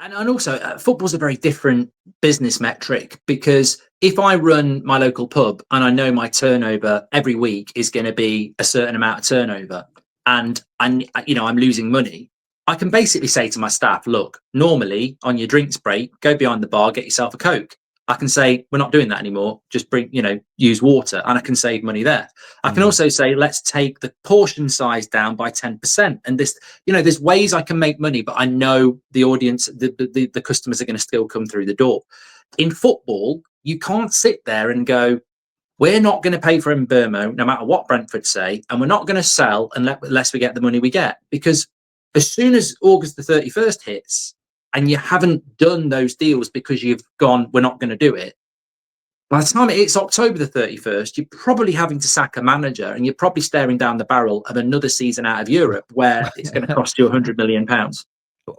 And also, football's a very different business metric, because if I run my local pub and I know my turnover every week is going to be a certain amount of turnover, and I'm losing money, I can basically say to my staff, look, normally on your drinks break, go behind the bar, get yourself a Coke. I can say, we're not doing that anymore. Just use water, and I can save money there. I can also say, let's take the portion size down by 10%. And there's ways I can make money, but I know the audience, the customers are going to still come through the door. In football, you can't sit there and go, we're not going to pay for Mbermo, no matter what Brentford say, and we're not going to sell unless we get the money we get. Because as soon as August the 31st hits, and you haven't done those deals because you've gone, we're not going to do it, by the time it's October the 31st, you're probably having to sack a manager, and you're probably staring down the barrel of another season out of Europe where it's going to cost you £100 million.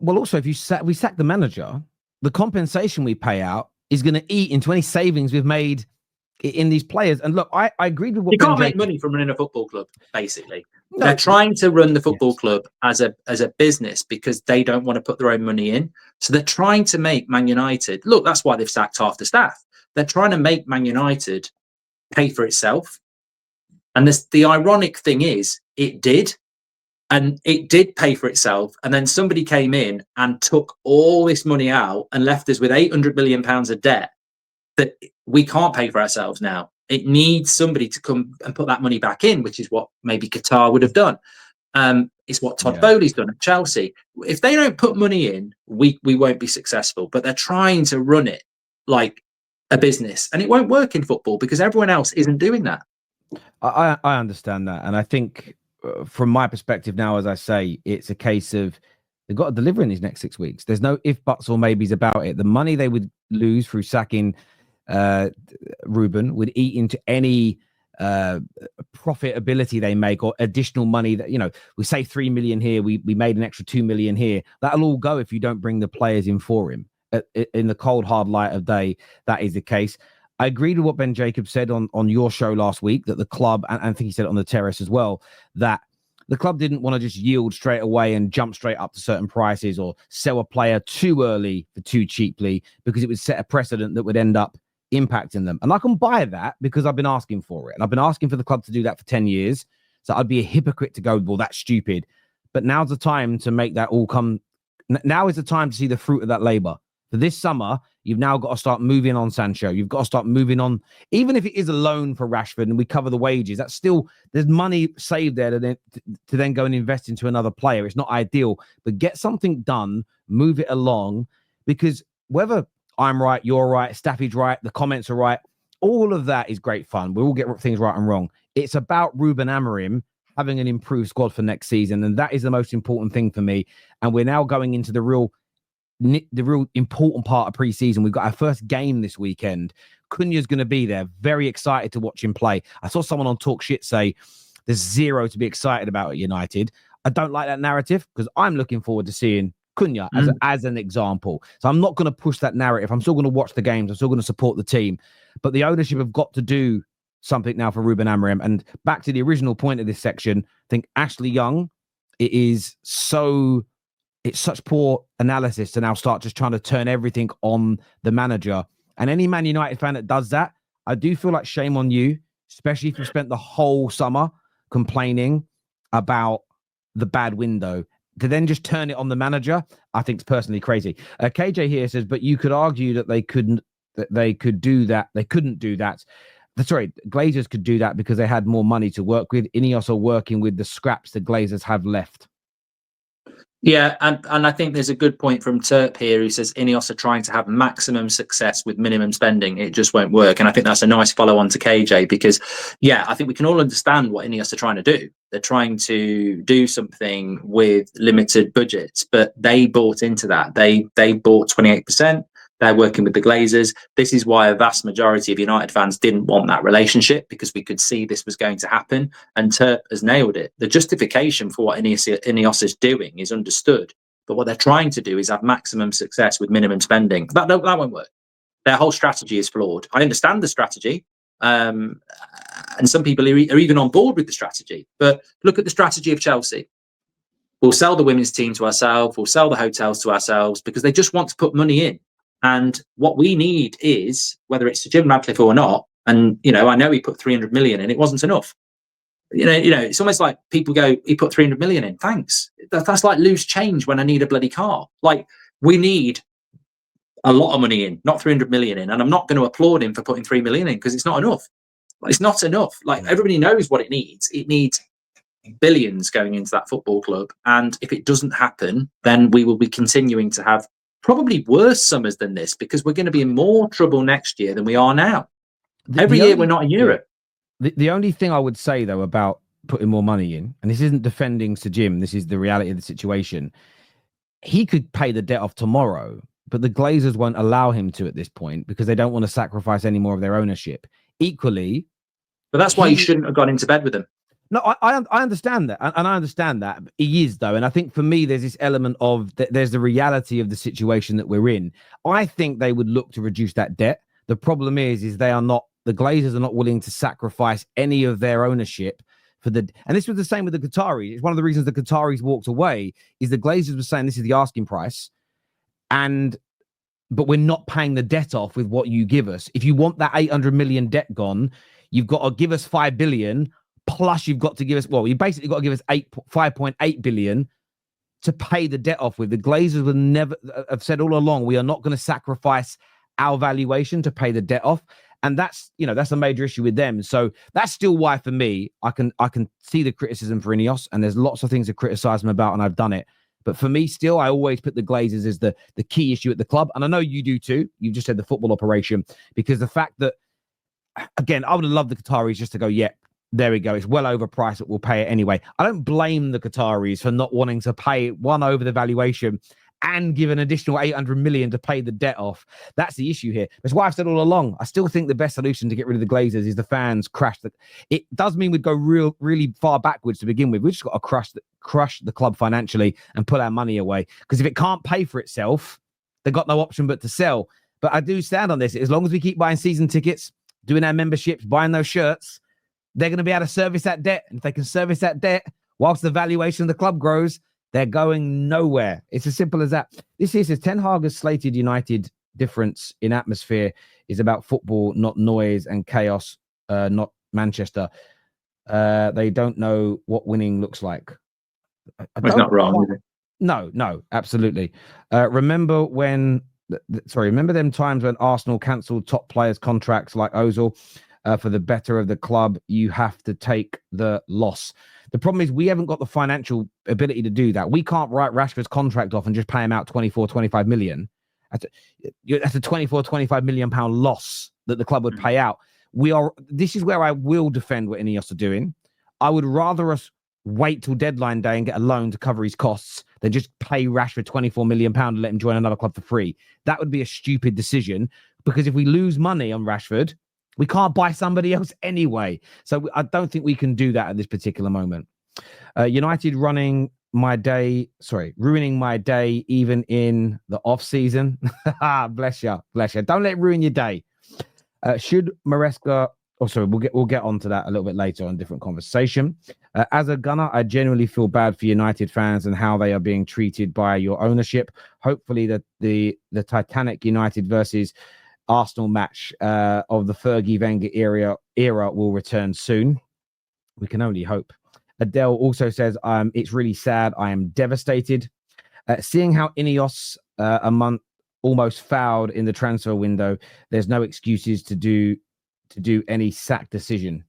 Well, also, if we sack the manager, the compensation we pay out is going to eat into any savings we've made in these players. And look, I agreed with what you can't make money from running a football club, basically. No. They're trying to run the football club as a business because they don't want to put their own money in. So they're trying to make Man United, look, that's why they've sacked half the staff. They're trying to make Man United pay for itself. And the ironic thing is, it did. And it did pay for itself. And then somebody came in and took all this money out and left us with £800 million of debt that we can't pay for ourselves now. It needs somebody to come and put that money back in, which is what maybe Qatar would have done. It's what Todd Bowley's done at Chelsea. If they don't put money in, we won't be successful. But they're trying to run it like a business, and it won't work in football because everyone else isn't doing that. I understand that, and I think from my perspective now, as I say, it's a case of they've got to deliver in these next 6 weeks. There's no if, buts, or maybes about it. The money they would lose through sacking Ruben would eat into any profitability they make, or additional money that, we say 3 million here, we made an extra 2 million here. That'll all go if you don't bring the players in for him. In the cold, hard light of day, that is the case. I agreed with what Ben Jacobs said on your show last week, that the club, and I think he said it on the Terrace as well, that the club didn't want to just yield straight away and jump straight up to certain prices or sell a player too early for too cheaply, because it would set a precedent that would end up impacting them. And I can buy that because I've been asking for it. And I've been asking for the club to do that for 10 years. So I'd be a hypocrite to go, well, that's stupid. But now's the time to make that all come. Now is the time to see the fruit of that labor. For this summer, you've now got to start moving on Sancho. You've got to start moving on, even if it is a loan for Rashford and we cover the wages, that's still, there's money saved there to then go and invest into another player. It's not ideal, but get something done, move it along, because whether I'm right, you're right, Staffy's right, the comments are right, all of that is great fun. We all get things right and wrong. It's about Ruben Amorim having an improved squad for next season, and that is the most important thing for me. And we're now going into the real important part of preseason. We've got our first game this weekend. Cunha's going to be there. Very excited to watch him play. I saw someone on Talk Shit say there's zero to be excited about at United. I don't like that narrative, because I'm looking forward to seeing Cunha as an example. So I'm not going to push that narrative. I'm still going to watch the games. I'm still going to support the team. But the ownership have got to do something now for Ruben Amorim. And back to the original point of this section, I think Ashley Young, it's such poor analysis to now start just trying to turn everything on the manager. And any Man United fan that does that, I do feel like shame on you, especially if you spent the whole summer complaining about the bad window. To then just turn it on the manager, I think it's personally crazy. KJ here says, but you could argue that they could do that. They couldn't do that. Sorry, Glazers could do that because they had more money to work with. Ineos are working with the scraps the Glazers have left. Yeah, and I think there's a good point from Terp here, who says Ineos are trying to have maximum success with minimum spending. It just won't work. And I think that's a nice follow-on to KJ, because, yeah, I think we can all understand what Ineos are trying to do. They're trying to do something with limited budgets, but they bought into that. They bought 28%. They're working with the Glazers. This is why a vast majority of United fans didn't want that relationship, because we could see this was going to happen. And Terp has nailed it. The justification for what Ineos is doing is understood. But what they're trying to do is have maximum success with minimum spending. That won't work. Their whole strategy is flawed. I understand the strategy. And some people are even on board with the strategy. But look at the strategy of Chelsea. We'll sell the women's team to ourselves. We'll sell the hotels to ourselves because they just want to put money in. And what we need is, whether it's to Jim Radcliffe or not, and, I know he put 300 million in, it wasn't enough. It's almost like people go, he put 300 million in. Thanks. That's like loose change when I need a bloody car. Like, we need a lot of money in, not 300 million in. And I'm not going to applaud him for putting 3 million in because it's not enough. It's not enough. Like, everybody knows what it needs. It needs billions going into that football club. And if it doesn't happen, then we will be continuing to have probably worse summers than this, because we're going to be in more trouble next year than we are now. Every year we're not in Europe. The only thing I would say, though, about putting more money in, and this isn't defending Sir Jim, this is the reality of the situation. He could pay the debt off tomorrow, but the Glazers won't allow him to at this point because they don't want to sacrifice any more of their ownership. Equally, but that's why you shouldn't have gone into bed with him. No, I understand that, and I understand that. He is, though, and I think for me, there's this element of there's the reality of the situation that we're in. I think they would look to reduce that debt. The problem is they are not. The Glazers are not willing to sacrifice any of their ownership for the. And this was the same with the Qataris. It's one of the reasons the Qataris walked away. Is the Glazers were saying this is the asking price, but we're not paying the debt off with what you give us. If you want that 800 million debt gone, you've got to give us 5 billion. Plus, you've got to give us, you basically got to give us 5.8 billion to pay the debt off with. The Glazers would never have said all along, we are not going to sacrifice our valuation to pay the debt off. And that's a major issue with them. So that's still why, for me, I can see the criticism for Ineos, and there's lots of things to criticize them about, and I've done it. But for me, still, I always put the Glazers as the key issue at the club. And I know you do too. You just said the football operation, because the fact that, again, I would have loved the Qataris just to go, there we go. It's well overpriced, but we'll pay it anyway. I don't blame the Qataris for not wanting to pay one over the valuation and give an additional 800 million to pay the debt off. That's the issue here. That's why I've said all along, I still think the best solution to get rid of the Glazers is the fans crash. It does mean we'd go really far backwards to begin with. We've just got to crush the club financially and put our money away. Because if it can't pay for itself, they've got no option but to sell. But I do stand on this. As long as we keep buying season tickets, doing our memberships, buying those shirts, they're going to be able to service that debt. And if they can service that debt whilst the valuation of the club grows, they're going nowhere. It's as simple as that. This is Ten Hag's slated United difference in atmosphere is about football, not noise and chaos, not Manchester. They don't know what winning looks like. It's not wrong, is it? No, absolutely. Remember them times when Arsenal cancelled top players' contracts like Ozil? For the better of the club, you have to take the loss. The problem is we haven't got the financial ability to do that. We can't write Rashford's contract off and just pay him out 25 million. That's a 25 million pound loss that the club would pay out. This is where I will defend what Ineos are doing. I would rather us wait till deadline day and get a loan to cover his costs than just pay Rashford 24 million pound and let him join another club for free. That would be a stupid decision, because if we lose money on Rashford, we can't buy somebody else anyway. So I don't think we can do that at this particular moment. United ruining my day even in the off season. Bless you. Don't let it ruin your day. Should Maresca? We'll get onto that a little bit later on a different conversation. As a Gunner, I genuinely feel bad for United fans and how they are being treated by your ownership. Hopefully that the Titanic United versus Arsenal match of the Fergie Wenger era will return soon. We can only hope. Adele also says, it's really sad. I am devastated. Seeing how Ineos a month almost fouled in the transfer window, there's no excuses to do any sack decision.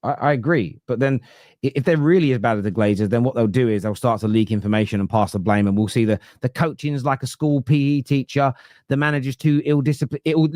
I agree. But then if they're really as bad as the Glazers, then what they'll do is they'll start to leak information and pass the blame. And we'll see the coaching is like a school PE teacher. The manager's too ill-disciplined. It'll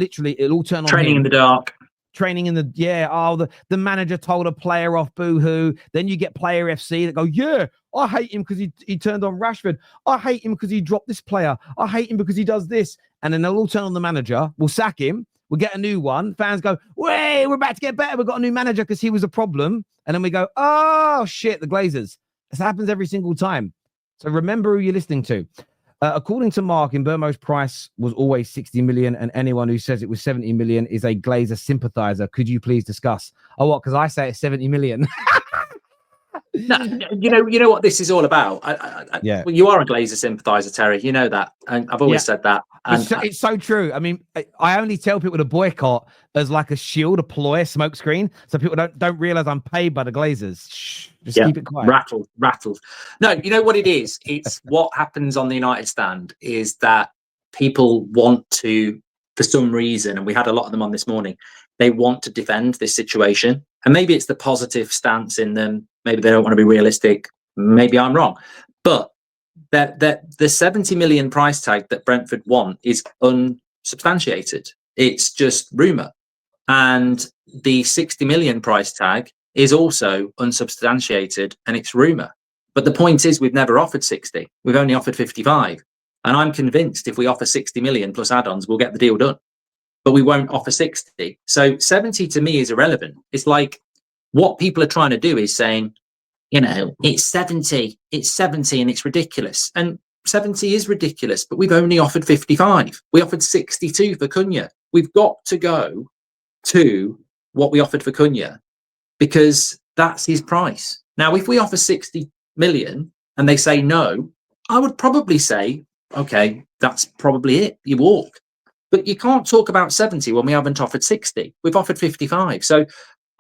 all turn on training him. in the dark. Training in the, the manager told a player off, boo-hoo. Then you get player FC that go, I hate him because he turned on Rashford. I hate him because he dropped this player. I hate him because he does this. And then they'll all turn on the manager. We'll sack him. We'll get a new one. Fans go, we're about to get better. We've got a new manager because he was a problem. And then we go, oh, shit, the Glazers. This happens every single time. So remember who you're listening to. According to Mark, Mbeumo's price was always 60 million, and anyone who says it was 70 million is a Glazer sympathizer. Could you please discuss? Oh, what? Because I say it's 70 million. No, you know what this is all about. Yeah. Well, you are a Glazer sympathiser, Terry. You know that, and I've always said that. And It's so true. I mean, I only tell people to boycott as like a shield, a ploy, a smokescreen, so people don't realize I'm paid by the Glazers. Shh, just keep it quiet. Rattled. No, you know what it is? It's what happens on the United stand is that people want to, for some reason, and we had a lot of them on this morning, they want to defend this situation. And maybe it's the positive stance in them. Maybe they don't want to be realistic. Maybe I'm wrong. But that the 70 million price tag that Brentford want is unsubstantiated. It's just rumour. And the 60 million price tag is also unsubstantiated and it's rumour. But the point is, we've never offered 60. We've only offered 55. And I'm convinced if we offer 60 million plus add-ons, we'll get the deal done. But we won't offer 60. So 70 to me is irrelevant. It's like what people are trying to do is saying, it's 70 and it's ridiculous. And 70 is ridiculous, but we've only offered 55. We offered 62 for Cunha. We've got to go to what we offered for Cunha because that's his price. Now, if we offer 60 million and they say no, I would probably say, okay, that's probably it. You walk. But you can't talk about 70 when we haven't offered 60. We've offered 55. So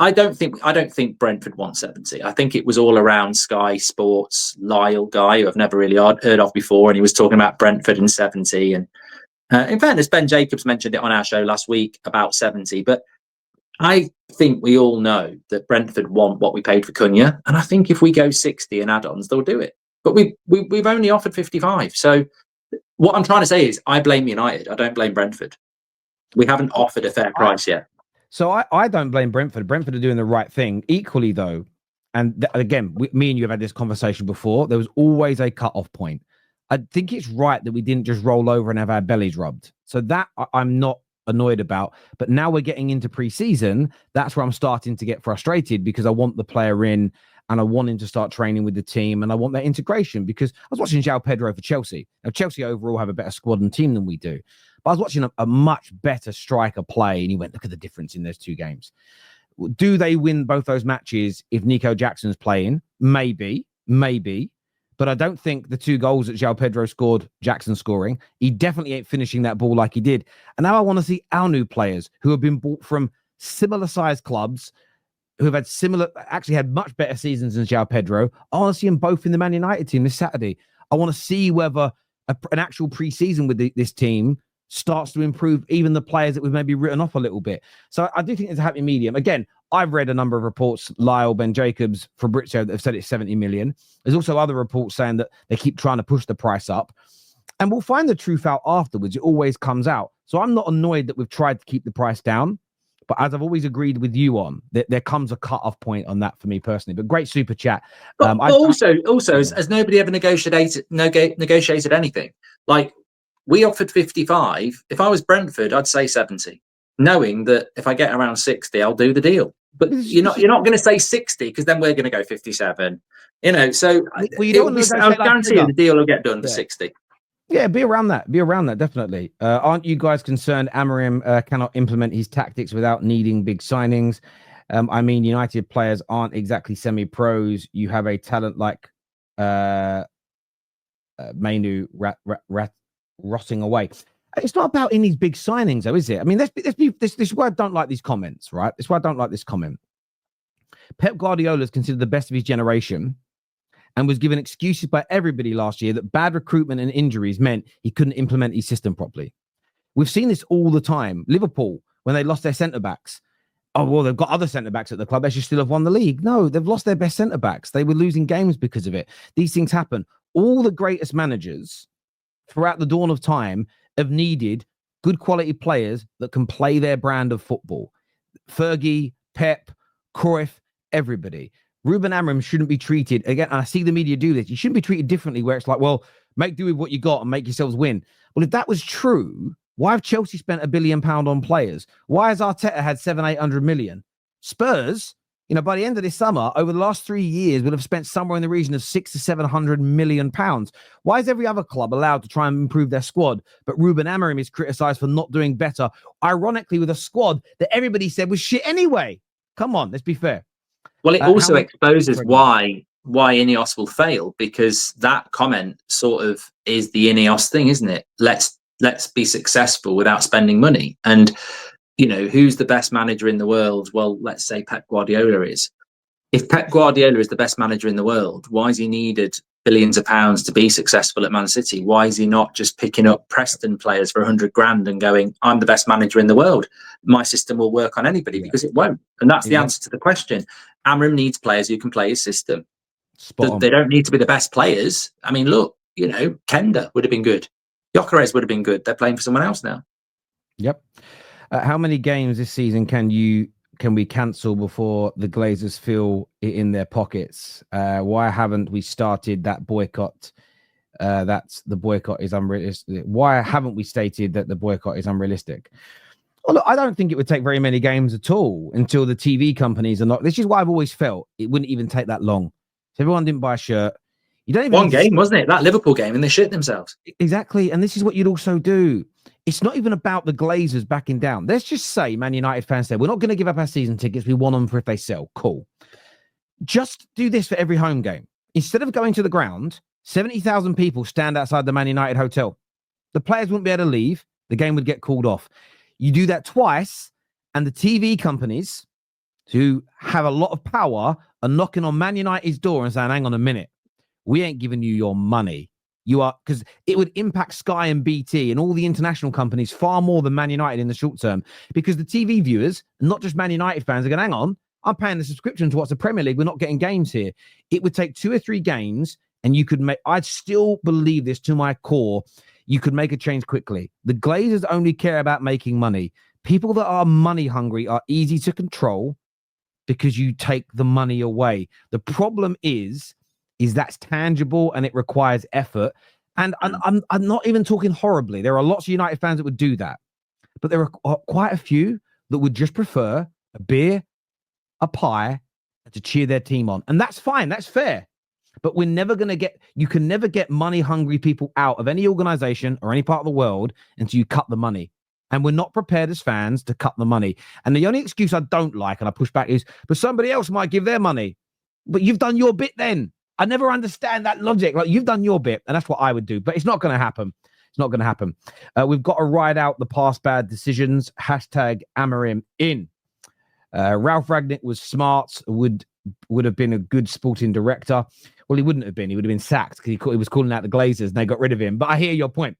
I don't think Brentford wants 70. I think it was all around Sky Sports Lyle guy who I've never really heard of before, and he was talking about Brentford and 70. And in fairness, Ben Jacobs mentioned it on our show last week about 70. But I think we all know that Brentford want what we paid for Cunha, and I think if we go 60 and add-ons, they'll do it. But we've only offered 55. So what I'm trying to say is, I blame United. I don't blame Brentford. We haven't offered a fair price yet. So I don't blame Brentford. Brentford are doing the right thing. Equally, though, and again, me and you have had this conversation before, there was always a cut-off point. I think it's right that we didn't just roll over and have our bellies rubbed. So that I'm not annoyed about. But now we're getting into pre-season. That's where I'm starting to get frustrated because I want the player in and I want him to start training with the team and I want that integration because I was watching João Pedro for Chelsea. Now, Chelsea overall have a better squad and team than we do. But I was watching a much better striker play and he went, look at the difference in those two games. Do they win both those matches if Nico Jackson's playing? Maybe. But I don't think the 2 goals that João Pedro scored, Jackson scoring, he definitely ain't finishing that ball like he did. And now I want to see our new players who have been bought from similar sized clubs, who have actually had much better seasons than João Pedro. I want to see them both in the Man United team this Saturday. I want to see whether an actual pre-season with this team starts to improve even the players that we've maybe written off a little bit. So I do think it's a happy medium. Again, I've read a number of reports, Lyle, Ben Jacobs, Fabrizio, that have said it's 70 million. There's also other reports saying that they keep trying to push the price up. And we'll find the truth out afterwards. It always comes out. So I'm not annoyed that we've tried to keep the price down. But as I've always agreed with you on, there comes a cut-off point on that for me personally. But great super chat. But also, has nobody ever negotiated anything? Like, we offered 55. If I was Brentford, I'd say 70, knowing that if I get around 60, I'll do the deal. But you're not going to say 60 because then we're going to go 57. So I'll guarantee you the deal will get done for 60. Yeah, be around that, definitely. Aren't you guys concerned Amorim cannot implement his tactics without needing big signings? I mean, United players aren't exactly semi-pros. You have a talent like Mainu rotting away. It's not about in these big signings, though, is it? I mean, this is why I don't like these comments, right? This is why I don't like this comment. Pep Guardiola is considered the best of his generation and was given excuses by everybody last year that bad recruitment and injuries meant he couldn't implement his system properly. We've seen this all the time. Liverpool, when they lost their centre-backs, oh, well, they've got other centre-backs at the club. They should still have won the league. No, they've lost their best centre-backs. They were losing games because of it. These things happen. All the greatest managers throughout the dawn of time have needed good quality players that can play their brand of football. Fergie, Pep, Cruyff, everybody. Ruben Amorim shouldn't be treated, again, and I see the media do this, you shouldn't be treated differently where it's like, well, make do with what you got and make yourselves win. Well, if that was true, why have Chelsea spent £1 billion on players? Why has Arteta had 700-800 million? Spurs, by the end of this summer, over the last 3 years, would have spent somewhere in the region of 600 to 700 million pounds. Why is every other club allowed to try and improve their squad? But Ruben Amorim is criticised for not doing better, ironically, with a squad that everybody said was shit anyway. Come on, let's be fair. Well, it also exposes why why Ineos will fail, because that comment sort of is the Ineos thing, isn't it? Let's be successful without spending money. And, you know, who's the best manager in the world? Well, let's say Pep Guardiola is. If Pep Guardiola is the best manager in the world, why has he needed billions of pounds to be successful at Man City? Why is he not just picking up Preston players for 100 grand and going, I'm the best manager in the world, my system will work on anybody? Because it won't. And that's the answer to the question. Amram needs players who can play his system. They don't need to be the best players. I mean, look, you know, Kenda would have been good. Gyökeres would have been good. They're playing for someone else now. Yep. How many games this season can we cancel before the Glazers feel it in their pockets? Why haven't we started that boycott? That's the boycott is unrealistic. Why haven't we stated that the boycott is unrealistic? Well, look, I don't think it would take very many games at all until the TV companies are not. This is why I've always felt it wouldn't even take that long. So everyone didn't buy a shirt. You don't even one game, wasn't it? That Liverpool game, and they shit themselves. Exactly. And this is what you'd also do. It's not even about the Glazers backing down. Let's just say Man United fans said, we're not going to give up our season tickets. We want them for if they sell. Cool. Just do this for every home game. Instead of going to the ground, 70,000 people stand outside the Man United hotel. The players wouldn't be able to leave. The game would get called off. You do that twice, and the TV companies who have a lot of power are knocking on Man United's door and saying, hang on a minute, we ain't giving you your money. You are, because it would impact Sky and BT and all the international companies far more than Man United in the short term, because the TV viewers, not just Man United fans, are going, hang on, I'm paying the subscription to what's the Premier League. We're not getting games here. It would take 2 or 3 games, and you could make, I'd still believe this to my core, you could make a change quickly. The Glazers only care about making money. People that are money hungry are easy to control because you take the money away. The problem is that's tangible and it requires effort. And I'm not even talking horribly. There are lots of United fans that would do that, but there are quite a few that would just prefer a beer, a pie, and to cheer their team on. And that's fine. That's fair. But we're never going to get, you can never get money hungry people out of any organization or any part of the world until you cut the money. And we're not prepared as fans to cut the money. And the only excuse I don't like, and I push back, is, but somebody else might give their money. But you've done your bit then. I never understand that logic. Like, you've done your bit, and that's what I would do. But it's not going to happen. It's not going to happen. We've got to ride out the past bad decisions. Hashtag Amarim in. Ralph Ragnick was smart, would have been a good sporting director. Well, he wouldn't have been. He would have been sacked because he was calling out the Glazers and they got rid of him. But I hear your point.